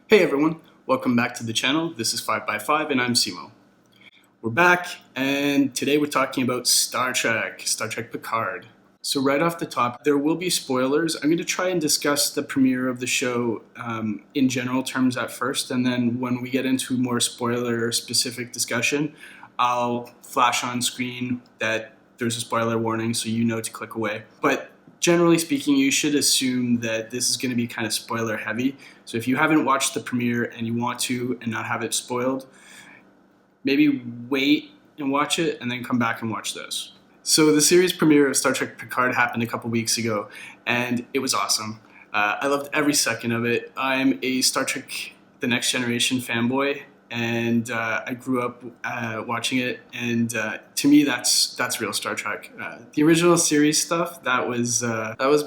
Hey everyone, welcome back to the channel. This is 5x5 and I'm Simo. We're back and today we're talking about Star Trek Picard. So right off the top, there will be spoilers. I'm going to try and discuss the premiere of the show in general terms at first, and then when we get into more spoiler specific discussion, I'll flash on screen that there's a spoiler warning so you know to click away. But generally speaking, you should assume that this is going to be kind of spoiler heavy. So if you haven't watched the premiere and you want to and not have it spoiled, maybe wait and watch it and then come back and watch this. So the series premiere of Star Trek Picard happened a couple weeks ago and it was awesome. I loved every second of it. I'm a Star Trek The Next Generation fanboy, and I grew up watching it, and to me that's real Star Trek. The original series stuff, that was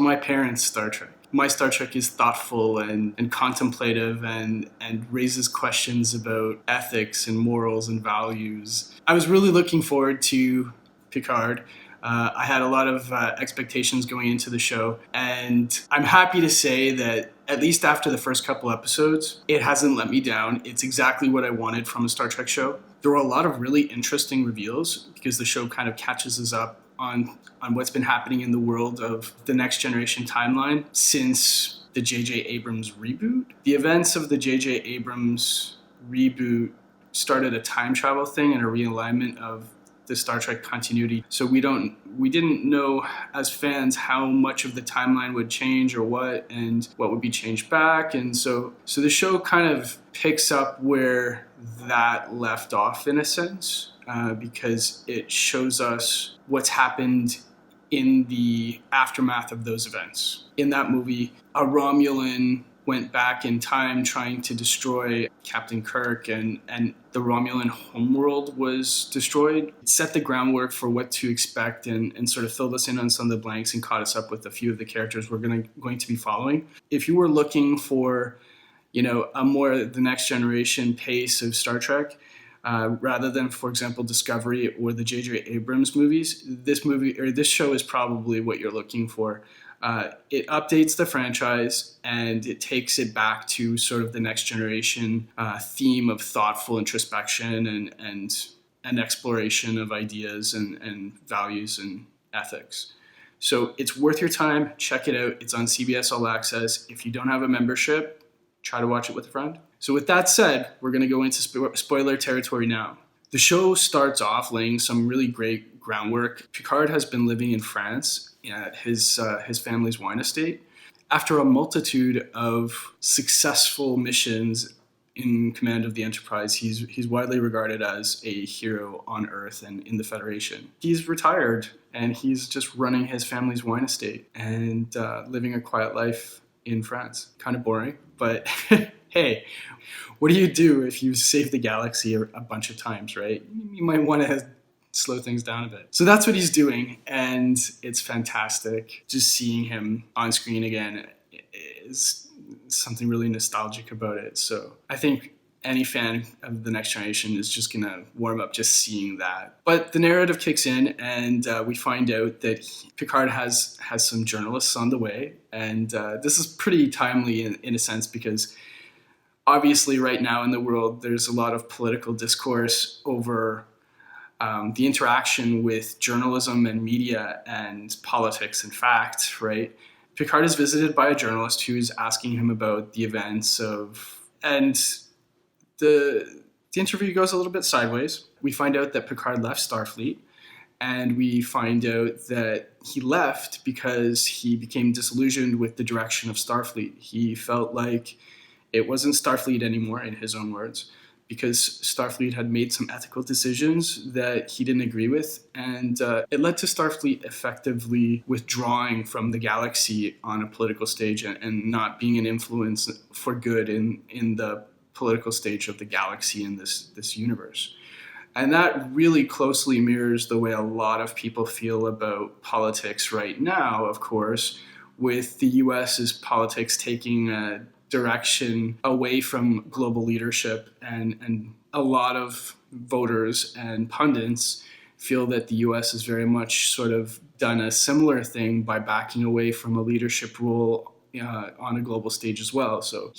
my parents' Star Trek. My Star Trek is thoughtful and contemplative and raises questions about ethics and morals and values. I was really looking forward to Picard. I had a lot of expectations going into the show, and I'm happy to say that at least after the first couple episodes, it hasn't let me down. It's exactly what I wanted from a Star Trek show. There were a lot of really interesting reveals because the show kind of catches us up on what's been happening in the world of the Next Generation timeline since the J.J. Abrams reboot. The events of the J.J. Abrams reboot started a time travel thing and a realignment of the Star Trek continuity. So we didn't know as fans how much of the timeline would change or what, and what would be changed back. And so the show kind of picks up where that left off in a sense, because it shows us what's happened in the aftermath of those events. In that movie, a Romulan went back in time trying to destroy Captain Kirk, and the Romulan homeworld was destroyed. It set the groundwork for what to expect and sort of filled us in on some of the blanks and caught us up with a few of the characters we're going to be following. If you were looking for, a more the Next Generation pace of Star Trek, rather than, for example, Discovery or the J.J. Abrams movies, this show is probably what you're looking for. It updates the franchise and it takes it back to sort of the Next Generation theme of thoughtful introspection and exploration of ideas and values and ethics. So it's worth your time. Check it out. It's on CBS All Access. If you don't have a membership, try to watch it with a friend. So with that said, we're going to go into spoiler territory now. The show starts off laying some really great groundwork. Picard has been living in France at his family's wine estate. After a multitude of successful missions in command of the Enterprise, he's widely regarded as a hero on Earth and in the Federation. He's retired and he's just running his family's wine estate and living a quiet life in France. Kind of boring, but hey, what do you do if you save the galaxy a bunch of times, right? You might want to slow things down a bit. So that's what he's doing, and it's fantastic. Just seeing him on screen again is something really nostalgic about it. So I think any fan of The Next Generation is just going to warm up just seeing that. But the narrative kicks in, and we find out that Picard has some journalists on the way. And this is pretty timely in a sense, because obviously right now in the world, there's a lot of political discourse over the interaction with journalism and media and politics and fact, right? Picard is visited by a journalist who's asking him about the events and the interview goes a little bit sideways. We find out that Picard left Starfleet, and we find out that he left because he became disillusioned with the direction of Starfleet. He felt like it wasn't Starfleet anymore, in his own words, because Starfleet had made some ethical decisions that he didn't agree with, and it led to Starfleet effectively withdrawing from the galaxy on a political stage and not being an influence for good in the political stage of the galaxy in this universe. And that really closely mirrors the way a lot of people feel about politics right now, of course, with the US's politics taking a direction away from global leadership, and a lot of voters and pundits feel that the US has very much sort of done a similar thing by backing away from a leadership role on a global stage as well. So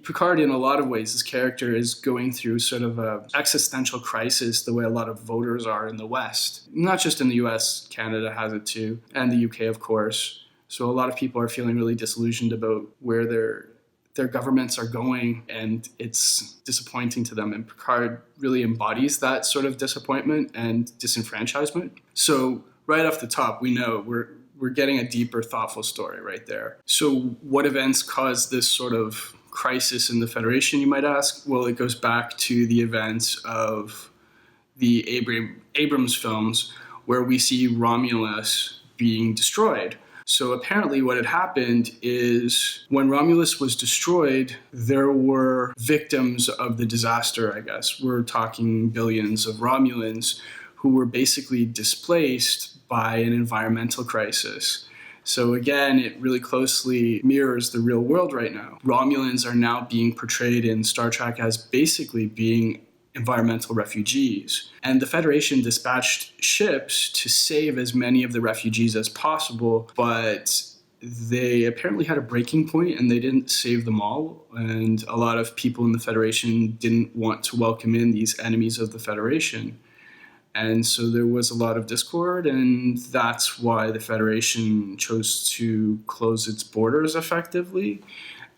Picard, in a lot of ways, his character is going through sort of a existential crisis the way a lot of voters are in the West. Not just in the US, Canada has it too, and the UK, of course. So a lot of people are feeling really disillusioned about where their governments are going, and it's disappointing to them. And Picard really embodies that sort of disappointment and disenfranchisement. So right off the top, we know we're getting a deeper, thoughtful story right there. So what events caused this sort of crisis in the Federation, you might ask? Well, it goes back to the events of the Abrams films, where we see Romulus being destroyed. So apparently what had happened is when Romulus was destroyed, there were victims of the disaster, I guess. We're talking billions of Romulans who were basically displaced by an environmental crisis. So again, it really closely mirrors the real world right now. Romulans are now being portrayed in Star Trek as basically being environmental refugees. And the Federation dispatched ships to save as many of the refugees as possible, but they apparently had a breaking point and they didn't save them all. And a lot of people in the Federation didn't want to welcome in these enemies of the Federation. And so there was a lot of discord, and that's why the Federation chose to close its borders effectively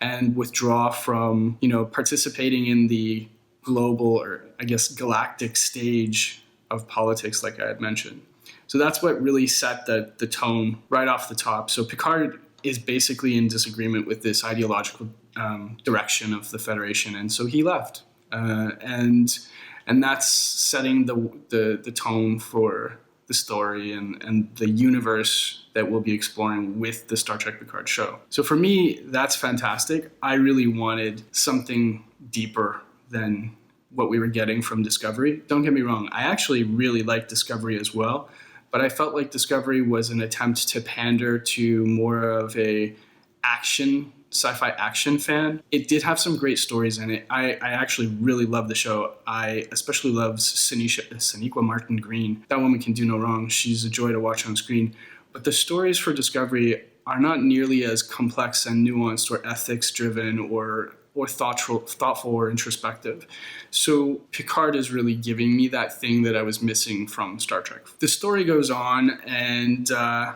and withdraw from, participating in the global, or I guess galactic stage of politics, like I had mentioned. So that's what really set the tone right off the top. So Picard is basically in disagreement with this ideological direction of the Federation, and so he left. And that's setting the tone for the story and the universe that we'll be exploring with the Star Trek Picard show. So for me, that's fantastic. I really wanted something deeper than what we were getting from Discovery. Don't get me wrong, I actually really liked Discovery as well, but I felt like Discovery was an attempt to pander to more of a sci-fi action fan. It did have some great stories in it. I actually really love the show. I especially love Sonequa Martin Green. That woman can do no wrong. She's a joy to watch on screen. But the stories for Discovery are not nearly as complex and nuanced or ethics driven or thoughtful or introspective. So Picard is really giving me that thing that I was missing from Star Trek. The story goes on, and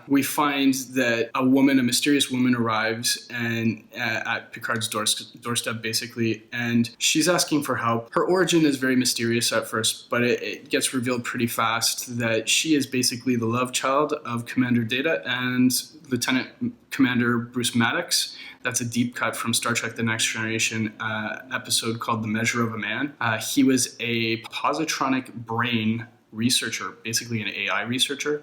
we find that a mysterious woman arrives and at Picard's doorstep, basically, and she's asking for help. Her origin is very mysterious at first, but it gets revealed pretty fast that she is basically the love child of Commander Data and Lieutenant Commander Bruce Maddox. That's a deep cut from Star Trek The Next Generation episode called The Measure of a Man. He was a positronic brain researcher, basically an AI researcher,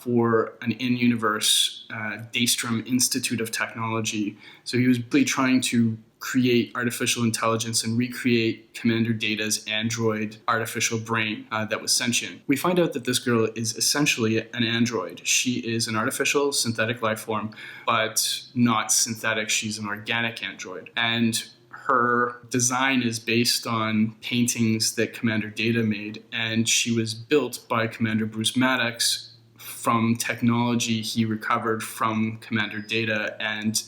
for an in-universe Daystrom Institute of Technology. So he was really trying to create artificial intelligence and recreate Commander Data's android artificial brain that was sentient. We find out that this girl is essentially an android. She is an artificial synthetic life form, but not synthetic. She's an organic android. And her design is based on paintings that Commander Data made, and she was built by Commander Bruce Maddox from technology he recovered from Commander Data and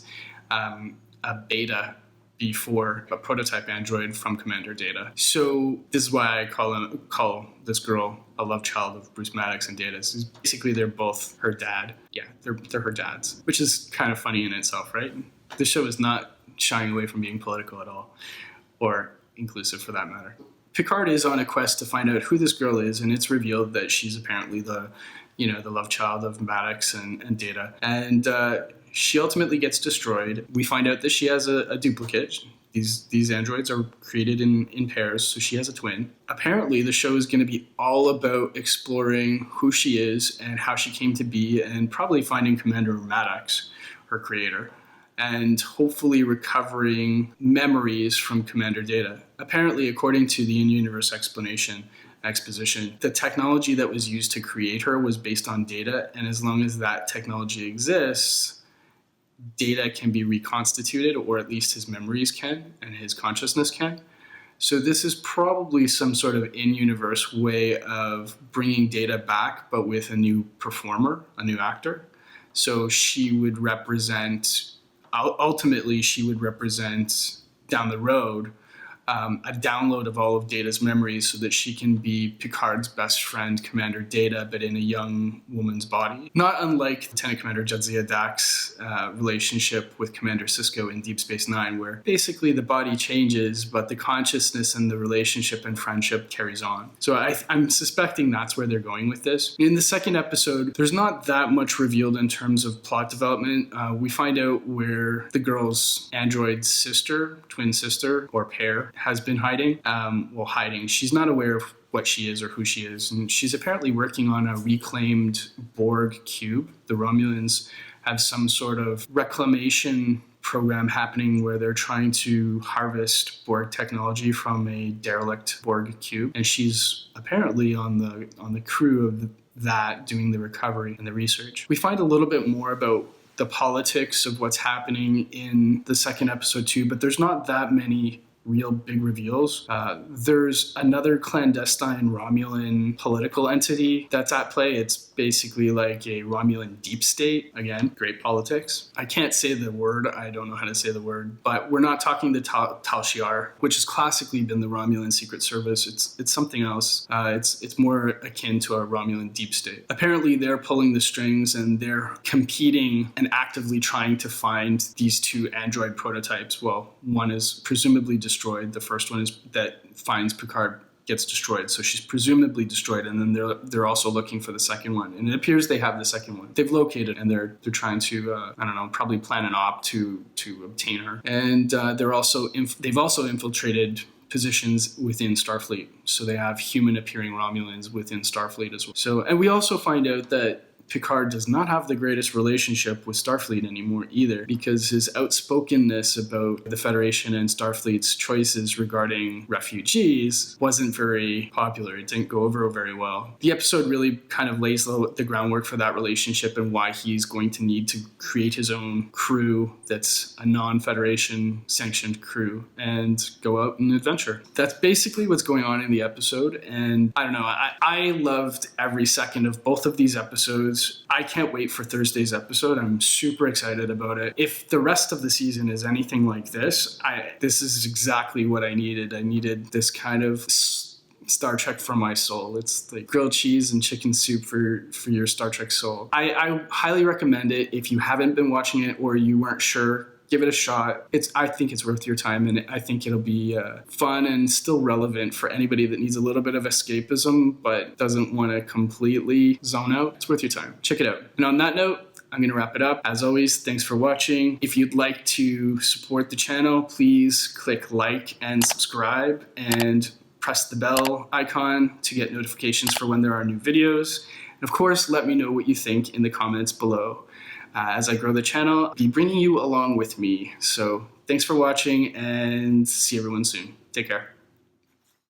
a beta before a prototype android from Commander Data. So this is why I call this girl a love child of Bruce Maddox and Data. Basically, they're both her dad. Yeah, they're her dads, which is kind of funny in itself, right? This show is not shying away from being political at all, or inclusive for that matter. Picard is on a quest to find out who this girl is, and it's revealed that she's apparently the love child of Maddox and Data. And she ultimately gets destroyed. We find out that she has a duplicate. These androids are created in pairs, so she has a twin. Apparently, the show is going to be all about exploring who she is and how she came to be, and probably finding Commander Maddox, her creator, and hopefully recovering memories from Commander Data. Apparently, according to the in-universe exposition, the technology that was used to create her was based on Data, and as long as that technology exists, Data can be reconstituted, or at least his memories can, and his consciousness can. So this is probably some sort of in-universe way of bringing Data back, but with a new performer, a new actor. So she would represent ultimately she would represent down the road a download of all of Data's memories so that she can be Picard's best friend, Commander Data, but in a young woman's body. Not unlike Lieutenant Commander Jadzia Dax's relationship with Commander Sisko in Deep Space Nine, where basically the body changes, but the consciousness and the relationship and friendship carries on. So I'm suspecting that's where they're going with this. In the second episode, there's not that much revealed in terms of plot development. We find out where the girl's android sister, twin sister, or pair, has been hiding. Hiding. She's not aware of what she is or who she is. And she's apparently working on a reclaimed Borg cube. The Romulans have some sort of reclamation program happening where they're trying to harvest Borg technology from a derelict Borg cube. And she's apparently on the crew of that, doing the recovery and the research. We find a little bit more about the politics of what's happening in the second episode too, but there's not that many real big reveals. There's another clandestine Romulan political entity that's at play. It's basically like a Romulan deep state. Again, great politics. I can't say the word. I don't know how to say the word, but we're not talking the Tal Shiar, which has classically been the Romulan Secret Service. It's something else. It's more akin to a Romulan deep state. Apparently, they're pulling the strings and they're competing and actively trying to find these two android prototypes. Well, one is presumably destroyed. The first one is that finds Picard gets destroyed. So she's presumably destroyed, and then they're also looking for the second one. And it appears they have the second one. They've located, and they're trying to probably plan an op to obtain her. And they've also infiltrated positions within Starfleet. So they have human appearing Romulans within Starfleet as well. So, and we also find out that Picard does not have the greatest relationship with Starfleet anymore either, because his outspokenness about the Federation and Starfleet's choices regarding refugees wasn't very popular. It didn't go over very well. The episode really kind of lays the groundwork for that relationship and why he's going to need to create his own crew that's a non-Federation sanctioned crew and go out and adventure. That's basically what's going on in the episode. And I don't know, I loved every second of both of these episodes. I can't wait for Thursday's episode. I'm super excited about it. If the rest of the season is anything like this, this is exactly what I needed. I needed this kind of Star Trek for my soul. It's like grilled cheese and chicken soup for your Star Trek soul. I highly recommend it. If you haven't been watching it or you weren't sure, give it a shot. I think it's worth your time, and I think it'll be fun and still relevant for anybody that needs a little bit of escapism but doesn't want to completely zone out. It's worth your time. Check it out. And on that note, I'm going to wrap it up. As always, thanks for watching. If you'd like to support the channel, please click like and subscribe and press the bell icon to get notifications for when there are new videos. And of course, let me know what you think in the comments below. As I grow the channel, I'll be bringing you along with me. So thanks for watching and see everyone soon. Take care.